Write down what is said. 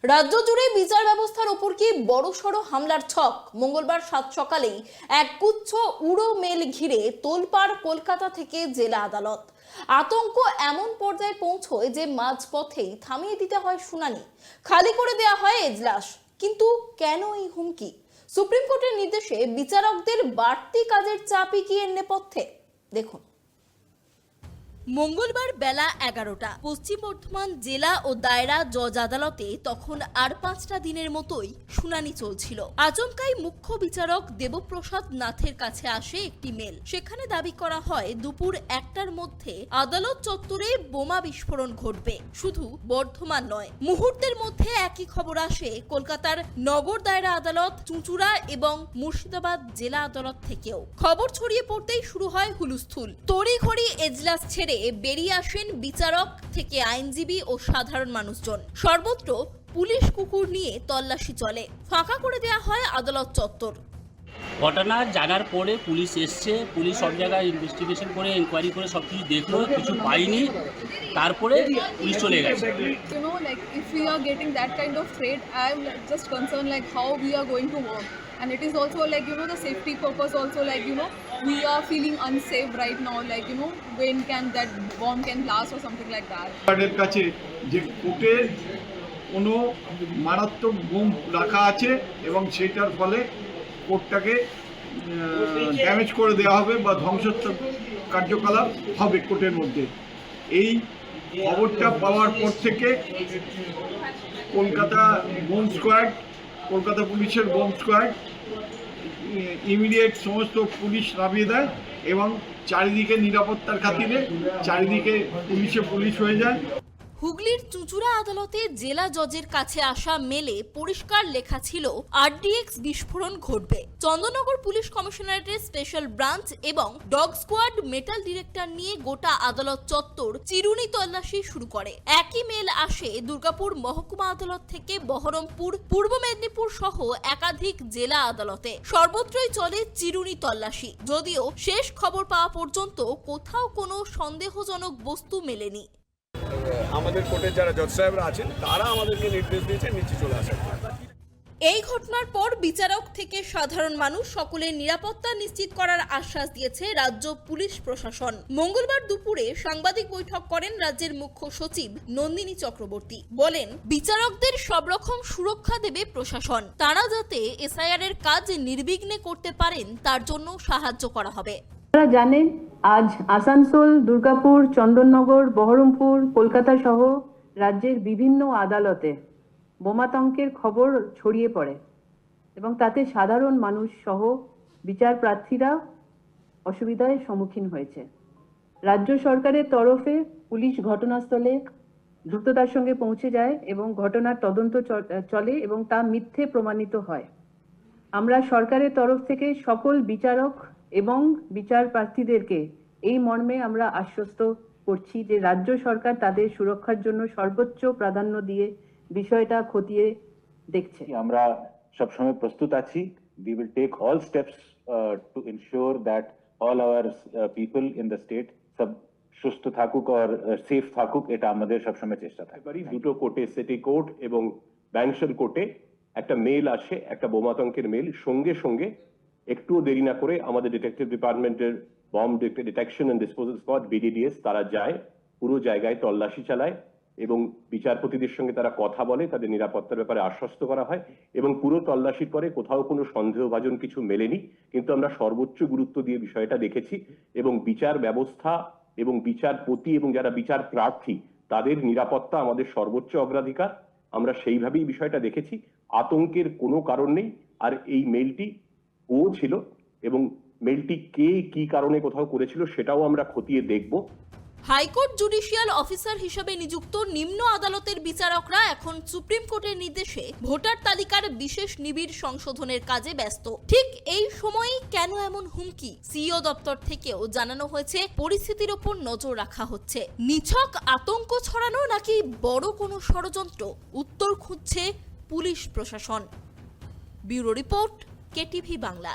রাজ্য জুড়ে বিচার ব্যবস্থার ওপর কি বড়সড় হামলার ছক। মঙ্গলবার সাত সকালেই এক গুচ্ছ উড়ো মেল ঘিরে তোলপাড় কলকাতা থেকে জেলা আদালত। আতঙ্ক এমন পর্যায়ে পৌঁছয় যে মাঝপথেই থামিয়ে দিতে হয় শুনানি, খালি করে দেওয়া হয় এজলাস। কিন্তু কেন এই হুমকি? সুপ্রিম কোর্টের নির্দেশে বিচারকদের বাড়তি কাজের চাপই কি এর নেপথ্যে? দেখুন। মঙ্গলবার বেলা 11টা পশ্চিম বর্ধমান জেলা ও দায়রা জজ আদালতে তখন আর 5টা দিনের মতোই শুনানি চলছিল। আচমকাই মুখ্য বিচারক দেবপ্রসাদ নাথের কাছে আসে একটি মেল। সেখানে দাবি করা হয় দুপুর 1টার মধ্যে আদালত চত্বরে বোমা বিস্ফোরণ ঘটবে। শুধু বর্ধমান নয়, মুহূর্তের মধ্যে একই খবর আসে কলকাতার নগর দায়রা আদালত, চুঁচুড়া এবং মুর্শিদাবাদ জেলা আদালত থেকেও। খবর ছড়িয়ে পড়তেই শুরু হয় হুলস্থুল। তড়িঘড়ি এজলাস ছেড়ে বেরিয়ে আসেন বিচারক থেকে আইনজীবী ও সাধারণ মানুষজন। সর্বত্র পুলিশ কুকুর নিয়ে তল্লাশি চলে। ফাঁকা করে দেওয়া হয় আদালত চত্বর। ঘটনা জানার পরে পুলিশ এসছে, পুলিশ সব জায়গায় ইনভেস্টিগেশন করে এনকোয়ারি করে সব কিছু দেখলো, কিছু পাইনি, তারপরে পুলিশ চলে গেছে। You know, like if we are getting that kind of threat, I'm just concerned like how we are going to work. And it is also like, you know, the safety purpose also, like, you know, we are feeling unsafe right now, like, you know, when can that bomb can blast or something like that. তাদের কাছে যে কোর্টে কোনো মারাত্মক bomb রাখা আছে এবং সেটার ফলে কোর্টটাকে ড্যামেজ করে দেওয়া হবে বা ধ্বংসাত্মক কার্যকলাপ হবে কোর্টের মধ্যে। এই খবরটা পাওয়ার পর থেকে কলকাতা বোম স্কোয়াড, কলকাতা পুলিশের বোম স্কোয়াড ইমিডিয়েট সমস্ত পুলিশ নামিয়ে দেয় এবং চারিদিকে নিরাপত্তার খাতিরে চারিদিকে পুলিশ হয়ে যায়। হুগলির চুঁচুড়া আদালতে জেলা জজের কাছে আসা মেলে পরিষ্কার লেখা ছিল আরডিএক্স বিস্ফোরণ ঘটবে। চন্দননগর পুলিশ কমিশনারেটের স্পেশাল ব্রাঞ্চ এবং ডগ স্কোয়াড মেটাল ডিটেক্টর নিয়ে গোটা আদালত চত্বর চিরুনি তল্লাশি শুরু করে। একই মেল আসে দুর্গাপুর মহকুমা আদালত থেকে বহরমপুর, পূর্ব মেদিনীপুর সহ একাধিক জেলা আদালতে। সর্বত্রই চলে চিরুনি তল্লাশি, যদিও শেষ খবর পাওয়া পর্যন্ত কোথাও কোনো সন্দেহজনক বস্তু মেলেনি। আমাদের কোর্টের যারা জজ সাহেবরা আছেন তারা আমাদেরকে নির্দেশ দিয়েছেন নিচে চলে আসার। এই ঘটনার পর বিচারক থেকে সাধারণ মানুষ সকলের নিরাপত্তা নিশ্চিত করার আশ্বাস দিয়েছে রাজ্য পুলিশ প্রশাসন। মঙ্গলবার দুপুরে সাংবাদিক বৈঠক করেন রাজ্যের মুখ্য সচিব নন্দিনী চক্রবর্তী। বলেন, বিচারকদের সব রকম সুরক্ষা দেবে প্রশাসন। তারা যাতে এসআইআর এর কাজ নির্বিঘ্নে করতে পারেন তার জন্য সাহায্য করা হবে। আপনারা জানেন, আজ আসানসোল, দুর্গাপুর, চন্দননগর, বহরমপুর, কলকাতা সহ রাজ্যের বিভিন্ন আদালতে বোমাতঙ্কের খবর ছড়িয়ে পড়ে এবং তাতে সাধারণ মানুষ সহ বিচার প্রার্থীরা অসুবিধার সম্মুখীন হয়েছে। রাজ্য সরকারের তরফে পুলিশ ঘটনাস্থলে দ্রুততার সঙ্গে পৌঁছে যায় এবং ঘটনার তদন্ত চলে এবং তা মিথ্যে প্রমাণিত হয়। আমরা সরকারের তরফ থেকে সকল বিচারক এবং বিচার প্রার্থীদেরকে এই মর্মে আমরা আশ্বস্ত করছি যে রাজ্য সরকার তাদের সুরক্ষার জন্য সর্বোচ্চ প্রাধান্য দিয়ে বিষয়টা খতিয়ে দেখছে। আমরা সবসময় প্রস্তুত আছি। We will take all steps to ensure that all our people in the state সব সুস্থ থাকুক আর সেফ থাকুক, এটা আমাদের সবসময় চেষ্টা থাকবে। দুটো কোর্টে, সিটি কোর্ট এবং ব্যাংশন কোর্টে একটা মেল আসে, একটা বোমাতঙ্কের মেল। সঙ্গে সঙ্গে একটুও দেরি না করে আমাদের ডিটেকটিভ ডিপার্টমেন্টের bomb detection and disposal squad BDDS তারা যায়, পুরো জায়গায় তল্লাশি চালায় এবং বিচারপতিদের সঙ্গে তারা কথা বলে, তাদের নিরাপত্তার ব্যাপারে আশ্বস্ত করা হয় এবং পুরো তল্লাশির পরে কোথাও কোনো সন্দেহভাজন কিছু মেলেনি। কিন্তু আমরা সর্বোচ্চ গুরুত্ব দিয়ে বিষয়টা দেখেছি এবং বিচার ব্যবস্থা এবং বিচারপতি এবং যারা বিচার প্রার্থী তাদের নিরাপত্তা আমাদের সর্বোচ্চ অগ্রাধিকার। আমরা সেইভাবেই বিষয়টা দেখেছি। আতঙ্কের কোনো কারণ নেই। আর এই মেলটি ছিল এবং মেলটি কে কি কারণে কোথাও করেছিল সেটাও আমরা খতিয়ে দেখব। হাইকোর্ট জুডিশিয়াল অফিসার হিসেবে নিযুক্ত নিম্ন আদালতের বিচারকরা এখন সুপ্রিম কোর্টের নির্দেশে ভোটার তালিকার বিশেষ নিবিড় সংশোধনের কাজে ব্যস্ত। ঠিক এই সময়ই কেন এমন হুমকি? সিইও দপ্তর থেকেও জানানো হয়েছে পরিস্থিতির ওপর নজর রাখা হচ্ছে। নিছক আতঙ্ক ছড়ানো নাকি বড় কোনো ষড়যন্ত্র? উত্তর খুঁজছে পুলিশ প্রশাসন। Bureau report, KTV Bangla.